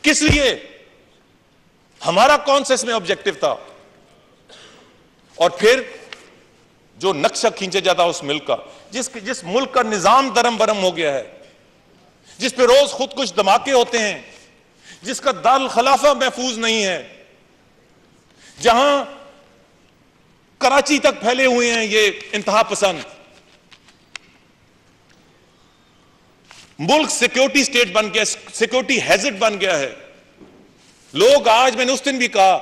किस लिए? हमारा कौन सा इसमें ऑब्जेक्टिव था? और फिर जो नक्शा खींचा जाता उस मुल्क का, जिस मुल्क का निजाम दरम बरम हो गया है, जिस पे रोज खुद कुछ धमाके होते हैं, जिसका दारुल खिलाफा महफूज नहीं है, जहां कराची तक फैले हुए हैं ये इंतहा पसंद, मुल्क सिक्योरिटी स्टेट बन गया, सिक्योरिटी हैजर्ड बन गया है। लोग आज, मैंने उस दिन भी कहा,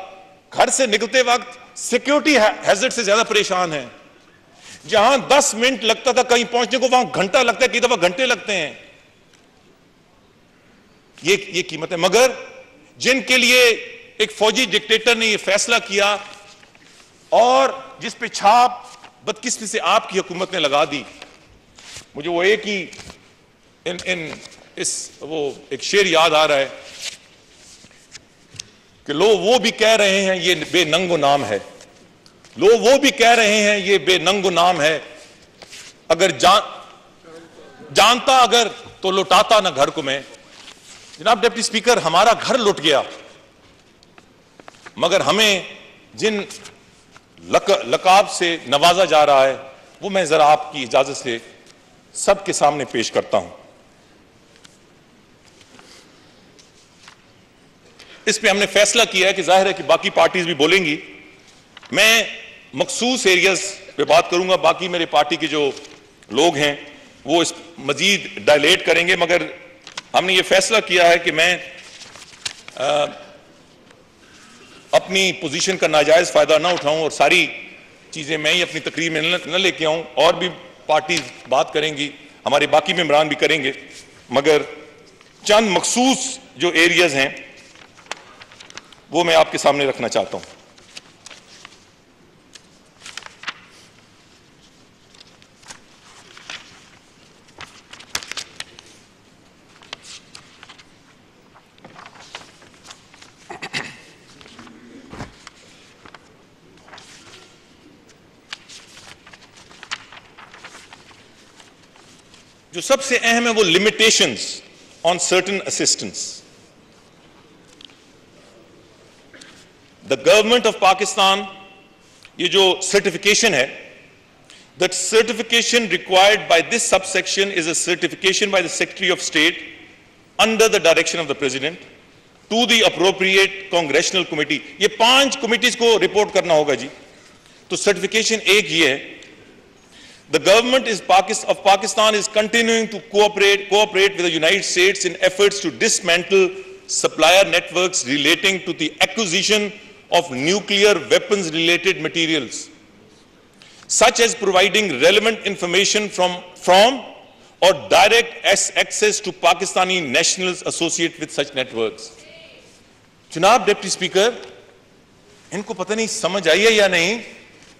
घर से निकलते वक्त सिक्योरिटी हैजर्ड से ज्यादा परेशान हैं। जहां 10 मिनट लगता था कहीं पहुंचने को, वहां घंटा लगता है, कई दफा घंटे लगते हैं। ये कीमत है। मगर जिनके लिए एक फौजी डिक्टेटर ने यह फैसला किया और जिस पे छाप बदकिस्मती से आपकी हुकूमत ने लगा दी, मुझे वो एक ही वो एक शेर याद आ रहा है कि लो वो भी कह रहे हैं ये बेनंगो नाम है, लो वो भी कह रहे हैं ये बेनंगो नाम है, अगर जानता अगर तो लुटाता ना घर को मैं। जनाब डिप्टी स्पीकर, हमारा घर लुट गया, मगर हमें जिन लकाब से नवाजा जा रहा है वो मैं जरा आपकी इजाजत से सबके सामने पेश करता हूं। इस पे हमने फैसला किया है कि जाहिर है कि बाकी पार्टीज भी बोलेंगी, मैं मखसूस एरियाज पे बात करूंगा, बाकी मेरे पार्टी के जो लोग हैं वो इस मजीद डायलेट करेंगे। मगर हमने ये फैसला किया है कि मैं अपनी पोजीशन का नाजायज फायदा ना उठाऊं और सारी चीजें मैं ही अपनी तकरीर में न लेके आऊं। और भी पार्टी बात करेंगी, हमारे बाकी मेंबरान भी करेंगे, मगर चंद मखसूस जो एरियाज हैं वो मैं आपके सामने रखना चाहता हूं। जो सबसे अहम है वो limitations on certain assistance. The government of Pakistan, ये जो सर्टिफिकेशन है, that certification required by this subsection is a certification by the secretary of state under the direction of the president to the appropriate congressional committee. ये 5 committees को report करना होगा जी। तो certification एक ये है, the government of Pakistan is continuing to cooperate with the United States in efforts to dismantle supplier networks relating to the acquisition of nuclear weapons related materials, such as providing relevant information from or direct access to Pakistani nationals associated with such networks. जनाब deputy speaker, इनको पता नहीं समझ आई है या नहीं,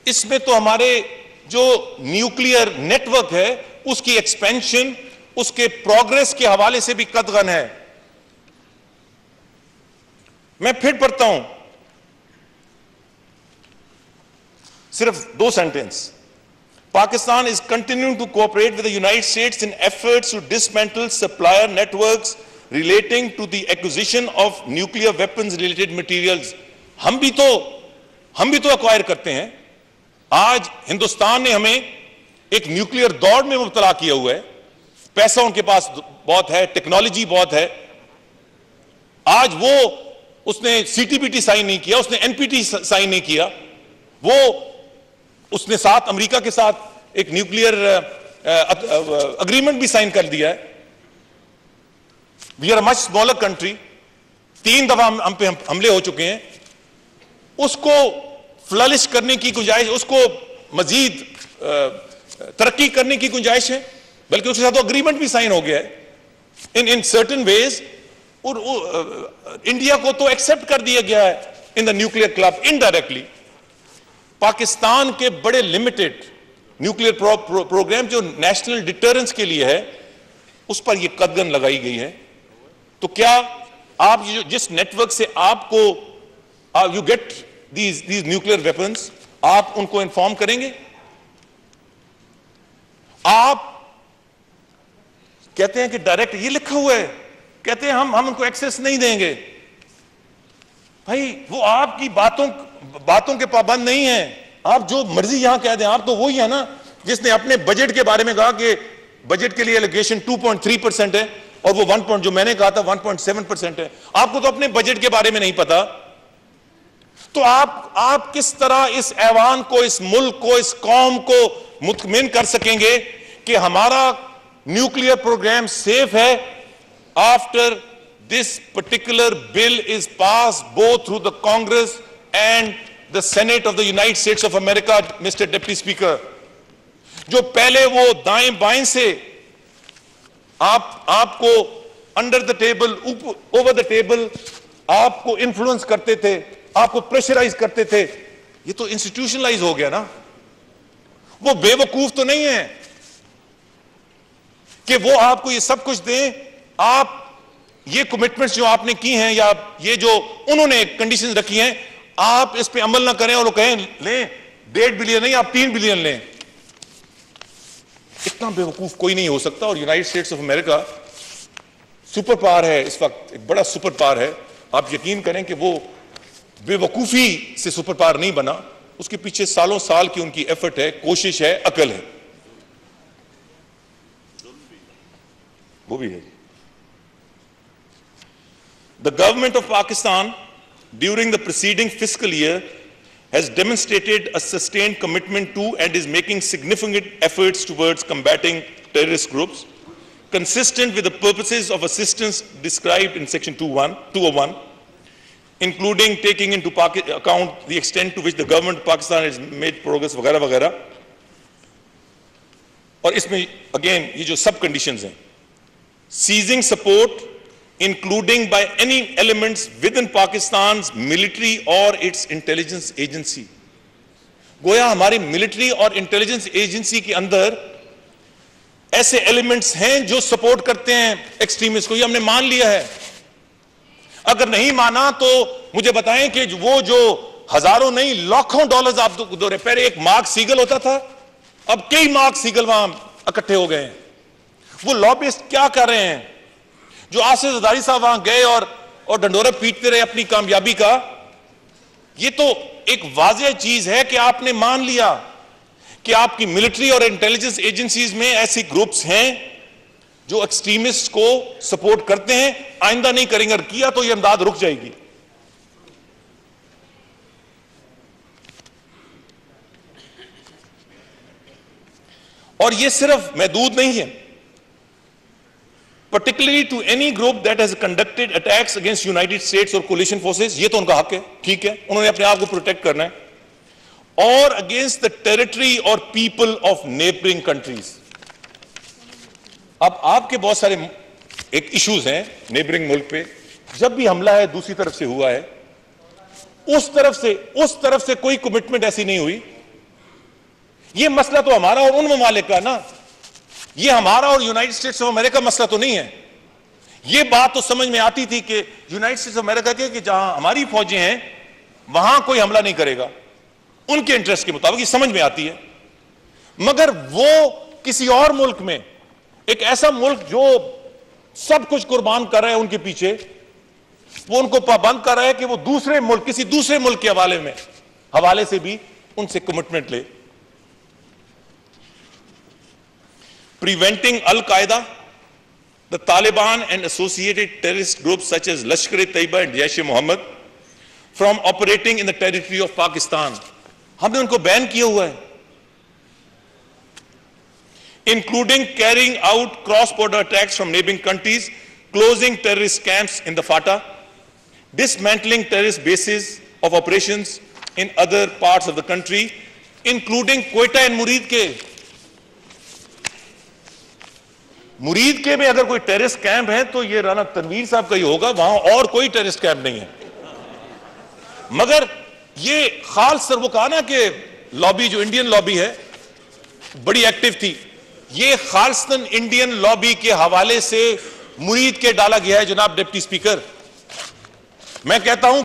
इसमें तो हमारे जो न्यूक्लियर नेटवर्क है उसकी एक्सपेंशन, उसके प्रोग्रेस के हवाले से भी कतगन है। मैं फिर पढ़ता हूं, सिर्फ 2 sentence. Pakistan is continuing to cooperate with the United States in efforts to dismantle supplier networks relating to the acquisition of nuclear weapons related materials. हम भी तो एक्वायर करते हैं। आज हिंदुस्तान ने हमें एक न्यूक्लियर दौड़ में मुब्तला किया हुआ है। पैसा उनके पास बहुत है, टेक्नोलॉजी बहुत है। आज उसने सीटीबीटी साइन नहीं किया, उसने एनपीटी साइन नहीं किया, उसने साथ अमेरिका के साथ एक न्यूक्लियर अग्रीमेंट भी साइन कर दिया है। We are a much smaller country, 3 दफा हम पे हमले हो चुके हैं। उसको फ्लरिश करने की गुंजाइश, उसको मजीद तरक्की करने की गुंजाइश है, बल्कि उसके साथ तो अग्रीमेंट भी साइन हो गया है इन सर्टेन वेज। और इंडिया को तो एक्सेप्ट कर दिया गया है in the nuclear club indirectly. Pakistan के बड़े लिमिटेड न्यूक्लियर प्रोग्राम जो नेशनल डिटरेंस के लिए है, उस पर यह कदगन लगाई गई है। तो क्या आप जिस नेटवर्क से आपको you get these nuclear weapons, आप उनको इन्फॉर्म करेंगे? आप कहते हैं कि डायरेक्ट, ये लिखा हुआ है कहते हैं हम उनको एक्सेस नहीं देंगे। भाई वो आपकी बातों के पाबंद नहीं है, आप जो मर्जी यहां कह दें। आप तो वही है ना जिसने अपने बजट के बारे में कहा कि बजट के लिए एलोकेशन 2.3% है और वो 1 जो मैंने कहा था 1.7% है। आपको तो अपने बजट के बारे में नहीं पता। तो आप किस तरह इस ऐवान को, इस मुल्क को, इस कौम को मुतमिन कर सकेंगे कि हमारा न्यूक्लियर प्रोग्राम सेफ है after this particular bill is pass both through the Congress and the senate of the United states of America. Mister deputy speaker, जो पहले वो दाएं बाएं से आपको under the table, over the table आपको इन्फ्लुएंस करते थे, आपको प्रेशराइज करते थे, ये तो इंस्टीट्यूशनलाइज हो गया ना। वो बेवकूफ तो नहीं है कि वो आपको ये सब कुछ दें। आप ये कमिटमेंट्स जो आपने की हैं या ये जो उन्होंने कंडीशंस रखी हैं, आप इस पे अमल ना करें और वो कहें लें 1.5 बिलियन नहीं, आप 3 बिलियन लें। इतना बेवकूफ कोई नहीं हो सकता। और United states of America super power है, इस वक्त एक बड़ा सुपर पावर है। आप यकीन करें कि वो बेवकूफी से सुपर पावर नहीं बना, उसके पीछे सालों साल की उनकी एफर्ट है, कोशिश है, अकल है, वो भी है। The government of Pakistan during the preceding fiscal year has demonstrated a sustained commitment to and is making significant efforts towards combating terrorist groups consistent with the purposes of assistance described in section 201, including taking into account the extent to which the government of Pakistan has made progress वगैरह वगैरह। और इसमें again ये जो सब conditions हैं, seizing support including by any elements within Pakistan's military or its intelligence agency। गोया हमारी मिलिट्री और इंटेलिजेंस एजेंसी के अंदर ऐसे एलिमेंट्स हैं जो सपोर्ट करते हैं एक्सट्रीमिस्ट को, ये हमने मान लिया है। अगर नहीं माना तो मुझे बताएं कि वो जो हजारों नहीं लाखों डॉलर्स आप दो रहे, पहले एक मार्क सीगल होता था, अब कई मार्क सीगल वहां इकट्ठे हो गए हैं। वो लॉबिस्ट क्या कर रहे हैं? जो आसिफ जरदारी साहब वहां गए और डंडोरा पीटते रहे अपनी कामयाबी का, ये तो एक वाज़ेह चीज है कि आपने मान लिया कि आपकी मिलिट्री और इंटेलिजेंस एजेंसीज में ऐसी ग्रुप्स हैं जो एक्सट्रीमिस्ट को सपोर्ट करते हैं, आइंदा नहीं करेंगे। अगर किया तो ये इमदाद रुक जाएगी। और ये सिर्फ महदूद नहीं है, particularly to any group that has conducted attacks against United States or coalition forces, ये तो उनका हक है, ठीक है, उन्होंने अपने आप को प्रोटेक्ट करना है, और against the territory or people of neighboring countries। अब आपके बहुत सारे एक इश्यूज हैं नेबरिंग मुल्क पे, जब भी हमला है दूसरी तरफ से हुआ है, उस तरफ से कोई कमिटमेंट ऐसी नहीं हुई। ये मसला तो हमारा और उन ममालिक का ना, ये हमारा और यूनाइटेड स्टेट्स ऑफ अमेरिका मसला तो नहीं है। ये बात तो समझ में आती थी कि यूनाइटेड स्टेट्स ऑफ अमेरिका के कि जहां हमारी फौजें हैं वहां कोई हमला नहीं करेगा, उनके इंटरेस्ट के मुताबिक, ये समझ में आती है। मगर वो किसी और मुल्क में, एक ऐसा मुल्क जो सब कुछ कुर्बान कर रहा है उनके पीछे, वो उनको पाबंद कर रहा है कि वो दूसरे मुल्क, किसी दूसरे मुल्क के हवाले से भी उनसे कमिटमेंट ले। Preventing Al-Qaeda, the Taliban and associated terrorist groups such as Lashkar-e-Taiba and Jaish-e-Mohammed from operating in the territory of Pakistan, हमने उनको बैन किया हुआ है, including carrying out cross-border attacks from neighboring countries, closing terrorist camps in the FATA, dismantling terrorist bases of operations in other parts of the country, including Quetta and मुरीद के में अगर कोई टेररिस्ट कैंप है तो ये राना तनवीर साहब का ही होगा, वहां और कोई टेररिस्ट कैंप नहीं है। मगर ये खास सर, वो कहा ना कि लॉबी, जो इंडियन लॉबी है बड़ी एक्टिव थी, ये खालिस्तान इंडियन लॉबी के हवाले से मुरीद के डाला गया है। जनाब डिप्टी स्पीकर, मैं कहता हूं